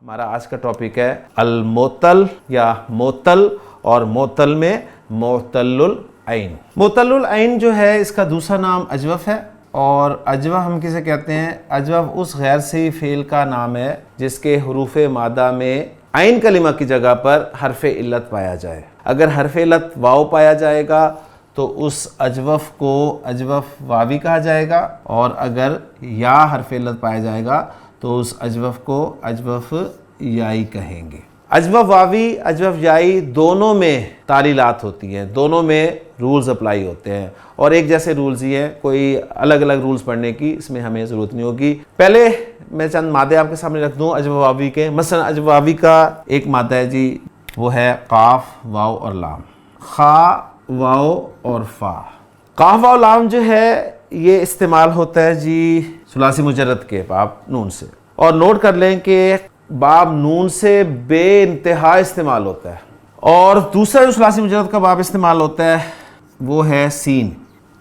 हमारा आज का टॉपिक है अल-मुअत्तल या मुअत्तल और मुअत्तल में मुअत्तलुल ऐन। मुअत्तलुल ऐन जो है इसका दूसरा नाम अजवफ है और अजवफ हम किसे कहते हैं? अजवफ उस गैर सही फ़ेल का नाम है जिसके हरूफ मादा में ऐन कलिमा की जगह पर हरफ इल्लत पाया जाए। अगर हरफ इल्लत वाव पाया जाएगा तो उस अजवफ को अजवफ वावी कहा जाएगा और अगर या हरफ इल्लत पाया जाएगा तो उस अजवफ को अजवफ याई कहेंगे। अजवफ वावी अजवफ याई दोनों में तालीलात होती हैं, दोनों में रूल्स अप्लाई होते हैं और एक जैसे रूल्स ही हैं, कोई अलग अलग रूल्स पढ़ने की इसमें हमें ज़रूरत नहीं होगी। पहले मैं चंद मादे आपके सामने रख दूँ अजवफ वावी के। मसलन अजवफ वावी का एक मादा है जी, वो है काफ वाव और लाम। खा वाव और फा। काफ वाव लाम जो है ये इस्तेमाल होता है जी सुलासी मुजर्रद के बाब नून से, और नोट कर लें कि बाब नून से बे इंतहा इस्तेमाल होता है। और दूसरा जो सुलासी मुजर्रद का बाब इस्तेमाल होता है वो है सीन।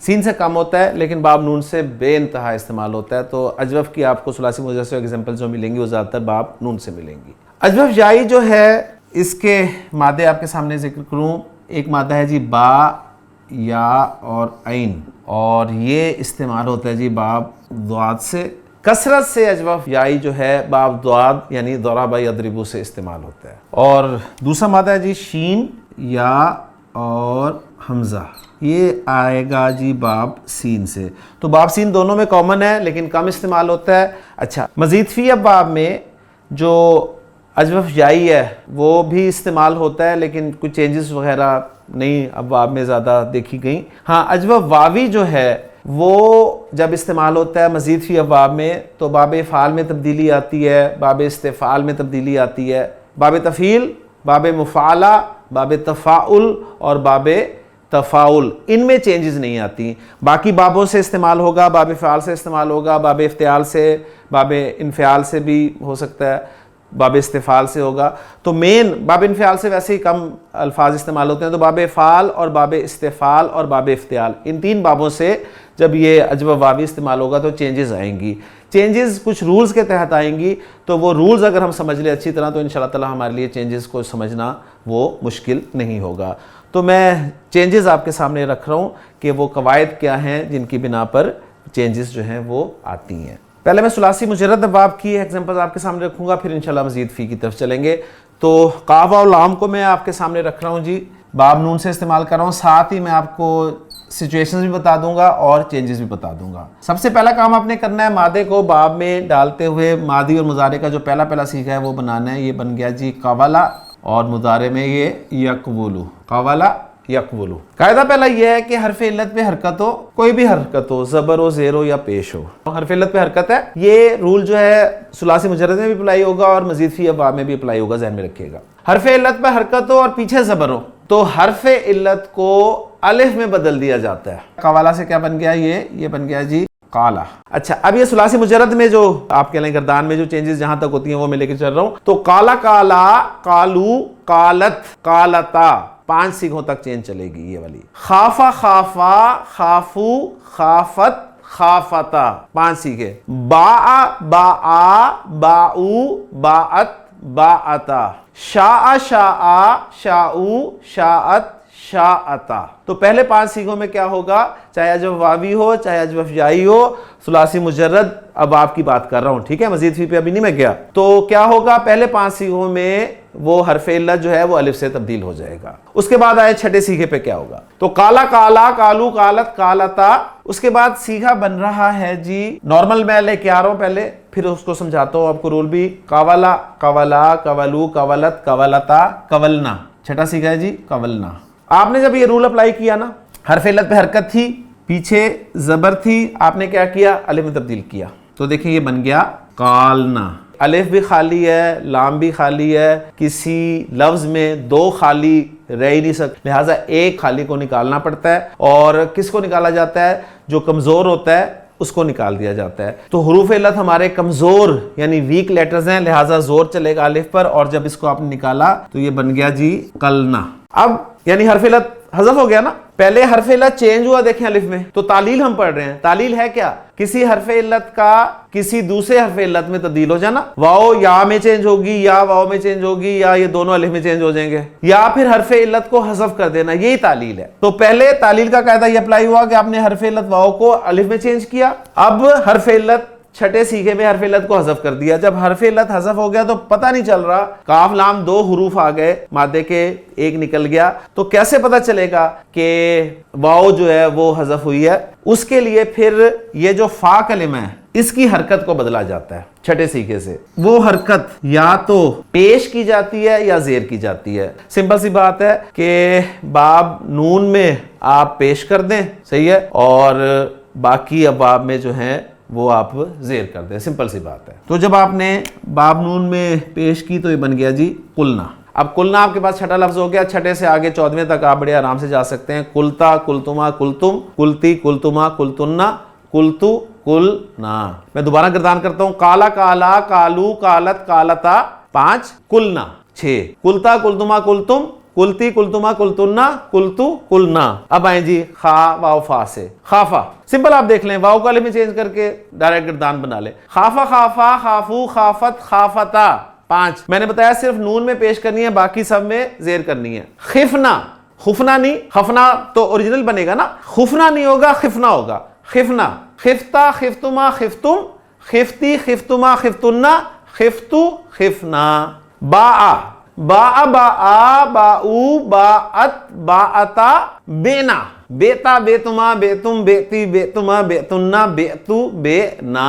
सीन से कम होता है लेकिन बाब नून से बे इंतहा इस्तेमाल होता है। तो अजवफ की आपको सुलासी मुजर्रद से एग्जाम्पल जो मिलेंगी वो ज़्यादातर बाब नून से मिलेंगी। अजवफ याई जो है इसके मादे आपके सामने जिक्र करूँ। एक मादा है जी बा या और ऐन, और ये इस्तेमाल होता है जी बाब द्वाद से। कसरत से अजवफ याई जो है बाब द्वाद यानी दौराबा यदरिबू से इस्तेमाल होता है। और दूसरा मादा है जी शीन या और हमज़ा, ये आएगा जी बाब सीन से। तो बाब सीन दोनों में कॉमन है लेकिन कम इस्तेमाल होता है। अच्छा, मज़ीद फ़ी अब बाब में जो अजवफ याई है वो भी इस्तेमाल होता है लेकिन कुछ चेंजेस वगैरह नहीं अब बाब में ज़्यादा देखी गई। हाँ, अजवफ वावी जो है वो जब इस्तेमाल होता है मज़ीद फ़ी अबाब में तो बाब फ़ाल में तब्दीली आती है, बाब इस्तिफ़ाल में तब्दीली आती है, बाब तफ़ील, बाब मुफ़ाला, बाब तफ़ाउल और बाब तफ़ाउल, इनमें चेंजेस नहीं आती। बाकी बाबों से इस्तेमाल होगा, बाब फ़ाल से इस्तेमाल होगा, बाब इफ्तियाल से, बाब इन्फ़ियाल से भी हो सकता है, बाब इस्तिफ़ाल से होगा। तो मेन बाब इन्फ़ियाल से वैसे ही कम अल्फाज इस्तेमाल होते हैं। तो बाब फ़ाल और बाब इस्तिफ़ाल और बाब इफ्तियाल, इन तीन बाबों से जब ये अजवफ वावी इस्तेमाल होगा तो चेंजेस आएंगी। चेंजेस कुछ रूल्स के तहत आएंगी, तो वो रूल्स अगर हम समझ लें अच्छी तरह तो इंशाअल्लाह ताला हमारे लिए चेंजेस को समझना वो मुश्किल नहीं होगा। तो मैं चेंजेस आपके सामने रख रहा हूँ कि वो कवायद क्या हैं जिनकी बिना पर चेंजेस जो हैं वो आती हैं। पहले मैं सुलासी मुजर्रद बाब की एग्जांपल्स आपके सामने रखूँगा, फिर इंशाल्लाह मज़ीद फ़ी की तरफ चलेंगे। तो काफ और लाम को मैं आपके सामने रख रहा हूँ जी, बाब नून से इस्तेमाल कर रहा हूँ, साथ ही मैं आपको सिचुएशंस भी बता दूंगा और चेंजेस भी बता दूंगा। सबसे पहला काम आपने करना है मादे को बाब में डालते हुए मादी और मुजारे का जो पहला सीखा है वो बनाना है। ये बन गया जी कवला, और मुजारे में ये यकवुलु, कवला यकवुलु। कायदा पहला यह है कि हरफ इल्लत पे हरकत हो, कोई भी हरकत हो, ज़बर हो, ज़ेर हो या पेश हो, हरफ इल्लत पे हरकत है। ये रूल जो है सुलासी मुजर्रद में भी अप्लाई होगा और मज़ीद फ़ी अबाब में भी अप्लाई होगा, ज़हन में रखिएगा। हरफ इल्लत पे हरकत हो और पीछे ज़बर हो तो हरफ इल्लत को अलिफ में बदल दिया जाता है। कवाला से क्या बन गया? ये बन गया जी काला। अच्छा, अब ये सुलासी मुजर्रद में जो आप कह लें गर्दान में जो चेंजेस जहां तक होती हैं वो मैं लेके चल रहा हूं। तो काला काला, कालू, कालत, कालता, 5 सीखों तक चेंज चलेगी ये वाली। खाफा खाफा, खाफू, खाफत, खाफता, 5 सीखे। बाआ बाआ, बाऊ, बाअत, बाअता। शाआ शाआ, शाऊ, शाअत, शाअता। तो पहले 5 सीखों में क्या होगा, चाहे अजवफ वावी हो चाहे अजवफ याई हो, सुलासी मुजर्रद अब आपकी बात कर रहा हूं, ठीक है, मजीद फी पे अभी नहीं मैं गया। तो क्या होगा, पहले 5 सीखों में वो हरफ इल्लत जो है वो अलिफ से तब्दील हो जाएगा। उसके बाद आए छठे सीखे पे क्या होगा, तो काला काला, कालू, कालत, कालता। उसके बाद सीखा बन रहा है जी नॉर्मल, मैं लेके आ रहा हूं पहले, फिर उसको समझाता हूं आपको रूल भी। कवला, कवला, कवलू, कवलत, कवलता, कवलना। छठा सीखा है जी कवलना। आपने जब ये रूल अप्लाई किया ना, हरफ इल्लत पे हरकत थी, पीछे जबर थी, आपने क्या किया, अलिफ में तब्दील किया। तो देखिए ये बन गया कालना। अलिफ भी खाली है, लाम भी खाली है, किसी लफ्ज में 2 खाली रह ही नहीं सकते, लिहाजा एक खाली को निकालना पड़ता है। और किसको निकाला जाता है, जो कमजोर होता है उसको निकाल दिया जाता है। तो हुरूफ इल्लत हमारे कमजोर यानी वीक लेटर्स हैं, लिहाजा जोर चलेगा अलिफ पर, और जब इसको आपने निकाला तो ये बन गया जी कलना। अब यानी हरफ इल्लत हज़फ हो गया ना। पहले हरफ इल्लत चेंज हुआ, देखें अलिफ में, तो तालील हम पढ़ रहे हैं। तालील है क्या? किसी हरफ इल्लत का किसी दूसरे हरफ इल्लत में तब्दील हो जाना। वाओ या में चेंज होगी, या वाओ में चेंज होगी, या ये दोनों अलिफ में चेंज हो जाएंगे, या फिर हरफ इल्लत को हज़फ कर देना, यही तालील है। तो पहले तालील का कायदा ये अप्लाई हुआ कि आपने हरफ इल्लत वाओ को अलिफ में चेंज किया। अब हरफ इल्लत छठे सीखे में हरफ इल्लत को हज़फ कर दिया। जब हरफ इल्लत हज़फ हो गया तो पता नहीं चल रहा, काफ लाम दो हुरूफ आ गए, मादे के एक निकल गया, तो कैसे पता चलेगा कि वाओ जो है वो हज़फ हुई है? उसके लिए फिर ये जो फा कलिमा है इसकी हरकत को बदला जाता है छठे सीखे से। वो हरकत या तो पेश की जाती है या ज़ेर की जाती है। सिंपल सी बात है कि बाब नून में आप पेश कर दें, सही है, और बाकी अबाब में जो है वो आप ज़ेर कर दें, सिंपल सी बात है। तो जब आपने बाब नून में पेश की तो ये बन गया जी कुलना। अब कुलना आपके पास छठा लफ्ज हो गया। छठे से आगे 14वें तक आप बड़े आराम से जा सकते हैं। कुलता, कुलतुमा, कुलतुम, कुलती, कुलतुमा, कुलतुन्ना, कुलतु, कुलना। मैं दोबारा गर्दान करता हूं। काला, काला, कालू, कालत, कालता 5, कुलना 6, कुलता, कुलतुमा, कुलतुम, कुलती, कुलतुमा, कुलतुन्ना, कुलतु, कुलना। अब आए जी खा वाव फा से। खाफा सिंपल आप देख लें, वाव को अलिफ में चेंज करके डायरेक्ट गर्दान बना ले। खाफा, खाफा, खाफू, खाफत, खाफता 5। मैंने बताया सिर्फ नून में पेश करनी है, बाकी सब में ज़ेर करनी है। खिफना, खुफना नहीं, खफना तो ओरिजिनल बनेगा ना, खुफना नहीं होगा, खिफना होगा। खिफना, खिफ्ता, खिफ्तुमा, खिफ्तुम, खिफ्ती, खिफ्तुमा, खिफ्तुन्ना, खिफ्तु, खिफना। बाआ, बा बा बाऊ बाअत बाअता बेना, बेता बेतुमा बेतुम बेती बेतुमा बेतुन्ना बेतु बेना।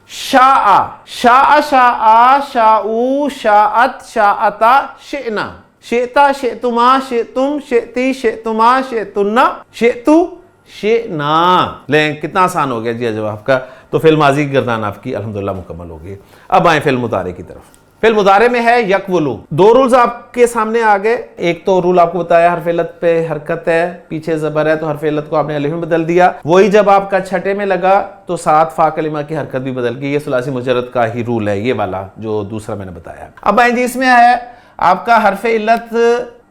शाआ, शाआ शाआ शाऊ शाअत शाअता शेना, शेता शेतुमा शेतुम शेती शेतुमा शेतुन्ना शेतु शेना। लें कितना आसान हो गया जी जवाब का। तो फिल माजी की गर्दान आपकी अल्हम्दुलिल्लाह मुकम्मल होगी। अब आए फिल मुतारे की तरफ। फिल मुदारे में है यकवुलु। दो रूल्स आपके सामने आ गए। एक तो रूल आपको बताया हरफ इल्लत पे हरकत है, पीछे जबर है, तो हरफ इल्लत को आपने अलिफ में बदल दिया। वही जब आपका छठे में लगा तो साथ फा कलिमा की हरकत भी बदल गई। ये सुलासी मुजर्रद का ही रूल है, ये वाला जो दूसरा मैंने बताया। अब आए जी, इसमें है आपका हरफ इल्लत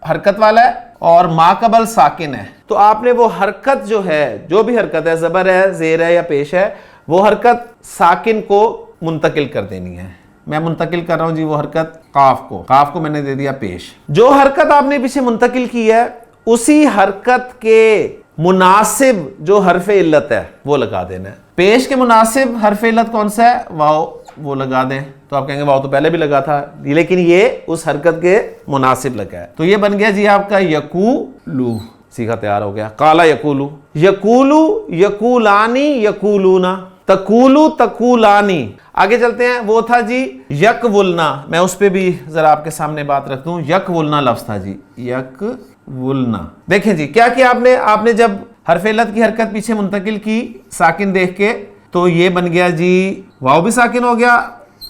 हरकत वाला है और माकबल साकिन है। तो आपने वो हरकत जो है, जो भी हरकत है, जबर है, जेर है या पेश है, वो हरकत साकिन को मुंतकिल कर देनी है। मैं मुंतकिल कर रहा हूं जी वो हरकत काफ को मैंने दे दिया पेश। जो हरकत आपने पीछे मुंतकिल की है उसी हरकत के मुनासिब जो हरफ इल्लत है वो लगा देना है। पेश के मुनासिब हरफ इल्लत कौन सा है? वाओ, वो लगा दें। तो आप कहेंगे वाओ तो पहले भी लगा था, लेकिन ये उस हरकत के मुनासिब लगा है। तो ये बन गया जी आपका यकूलू। सीखा तैयार हो गया। काला यकूलू, यकूलू, यकूलानी, यकूलूना, तकूलू, तकूलानी। आगे चलते हैं। वो था जी यकवुलना। मैं उस पे भी जरा आपके सामने बात रख दूं। यकवुलना लफ्ज था जी, यकवुलना। देखें जी क्या किया आपने जब हरफ इल्लत की हरकत पीछे मुंतकिल की साकिन देख के, तो ये बन गया जी वाव भी साकिन हो गया,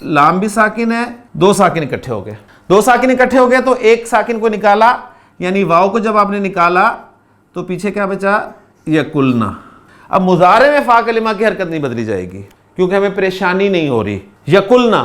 लाम भी साकिन है, दो साकिन इकट्ठे हो गए। दो साकिन इकट्ठे हो गए तो एक साकिन को निकाला, यानी वाव को जब आपने निकाला तो पीछे क्या बचा? यकुलना। अब मुजारे में फा कलिमा की हरकत नहीं बदली जाएगी क्योंकि हमें परेशानी नहीं हो रही। यकुलना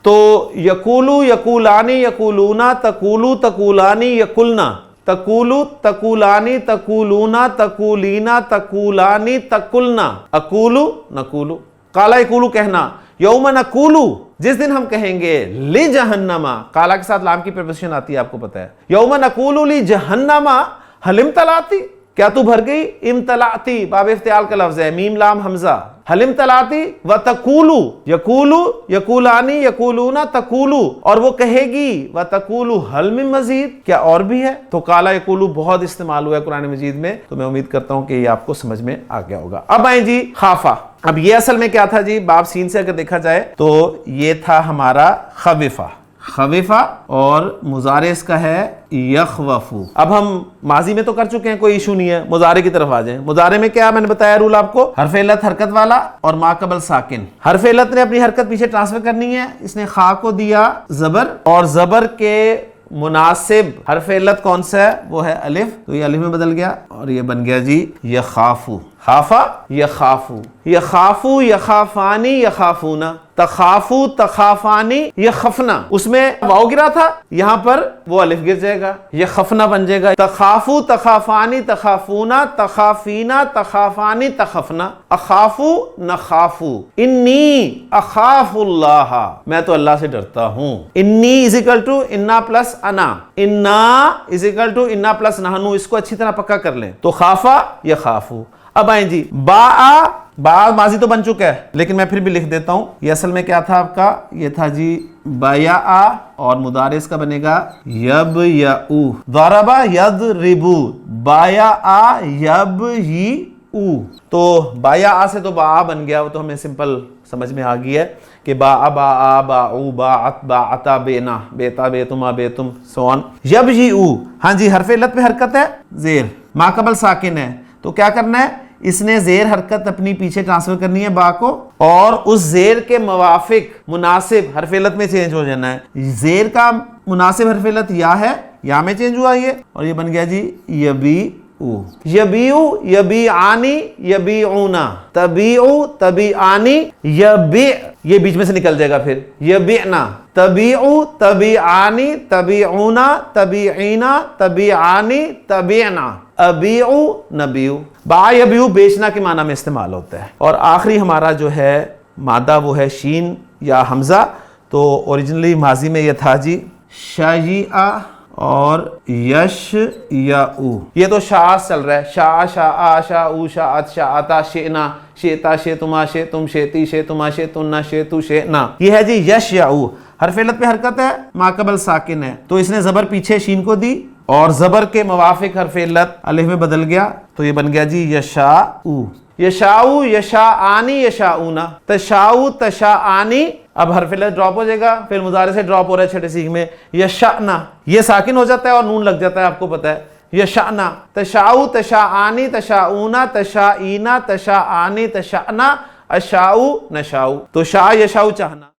तो यकूलू, यकूलानी, यकूलूना, तकूलू, तकूलानी, यकुलना, तकूलू, तकूलानी, तकूलूना, तकूलीना, तकूलानी, तकुलना, अकूलू, नकूलू। काला यकूलू कहना, यौम नकूलू, जिस दिन हम कहेंगे ले जहन्नमा, काला के साथ लाम की प्रपोजिशन आती है, आपको पता है। यौम नकूलू ली जहन्नमा हलिम तलाती, क्या तू भर गई? इम्तलाती, बाब इफ्तियाल का लफ्ज है, मीम लाम हमजा। हलिम तलाती व तकूलू, यकूलू, यकूलानी, यकूलूना, तकूलू, और वो कहेगी व तकूलू हल मिन मजीद, क्या और भी है? तो काला यकूलू बहुत इस्तेमाल हुआ है कुरान मजीद में, तो मैं उम्मीद करता हूं कि ये आपको समझ में आ गया होगा। अब आए जी खाफा। अब ये असल में क्या था जी? बाब सीन से अगर देखा जाए तो ये था हमारा खविफा, खविफा, और मुजारे इसका है यखवफू। अब हम माजी में तो कर चुके हैं, कोई इशू नहीं है। मुजारे की तरफ आ जाएं। मुजारे में क्या मैंने बताया रूल आपको? हरफ इल्लत हरकत वाला और माकबल साकिन। हरफ इल्लत ने अपनी हरकत पीछे ट्रांसफर करनी है, इसने खा को दिया जबर, और जबर के मुनासिब हरफ इल्लत कौन सा है? वो है अलिफ, तो ये अलिफ में बदल गया और ये बन गया जी यखाफू। खाफा यखाफू, यखाफू यखाफानी यखाफूना, तखाफू तखाफानी यखफना, उसमें वाव गिरा था, यहाँ पर वो अलिफ गिर जाएगा, यखफना बन जाएगा। तखाफू तखाफानी तखाफूना, तखाफीना तखाफानी तखफना, अखाफू नखाफू, इन्नी अखाफुल्लाह, मैं तो अल्लाह से डरता हूँ। इन्नी इज इक्वल टू इन्ना प्लस अना, इन्ना इज इक्वल टू इन्ना प्लस नहनु, इसको अच्छी तरह पक्का कर लें। तो खाफा यखाफू। अब आए जी बा माजी तो बन चुका है, लेकिन मैं फिर भी लिख देता हूं। ये असल में क्या था आपका, ये था जी बाया और मुदारे इसका बनेगा यब यऊ, दरबा यदरिबू, बाया यब ही ऊ। तो बाया से तो बा बन गया, वो तो हमें सिंपल समझ में आ गई है कि बा बाऊ बाअत बाअता बेना बेता बेतुमा बेतुम सोन। यब ही ऊ, हाँ जी हरफ इल्लत पे हरकत है, जेर माकबल साकिन है, तो क्या करना है, इसने जेर हरकत अपनी पीछे ट्रांसफर करनी है बा को, और उस जेर के मुवाफिक मुनासिब हरफ इल्लत में चेंज हो जाना है। जेर का मुनासिब हरफ इल्लत या है, या में चेंज हुआ ये, और ये बन गया जी यबी ऊ, यबीउ यबी आनी यबी ऊना, तबीउ तबी आनी यबी, ये बीच में से निकल जाएगा फिर यबीना, तबीउ तबी आनी तबी ऊना तबीना तबी आनी तबीना, अबीउ नबीउ। बा यबीउ बेचना के माना में इस्तेमाल होता है। और आखिरी हमारा जो है मादा वो है शीन या हमजा। तो ओरिजिनली माजी में ये था जी शायिआ और यश या ऊ, ये तो शास चल रहा है, शा शा शा ऊ शाअत शाअता शेना शेता शेतुमा शेतुम शेती शेतुमा शेतुन्ना शेतु शेना, ये है जी यश या ऊ। हरफ इल्लत पे हरकत है, माकबल साकिन है, तो इसने जबर पीछे शीन को दी और जबर के मुवाफिक हरफ इल्लत अलिफ में बदल गया, तो ये बन गया जी यशाऊ। यशाऊ यशाआनी यशाऊना, तशाऊ तशाआनी, अब हरफ इल्लत ड्रॉप हो जाएगा, फिर मुजारे से ड्रॉप हो रहा है छठे सीख में, यशाना, ये साकिन हो जाता है और नून लग जाता है, आपको पता है, यशाना, तशाऊ तशाआनी तशाऊना तशाईना तशाआनी तशाना, अशाऊ नशाऊ, तो शा यशाऊ चाहना।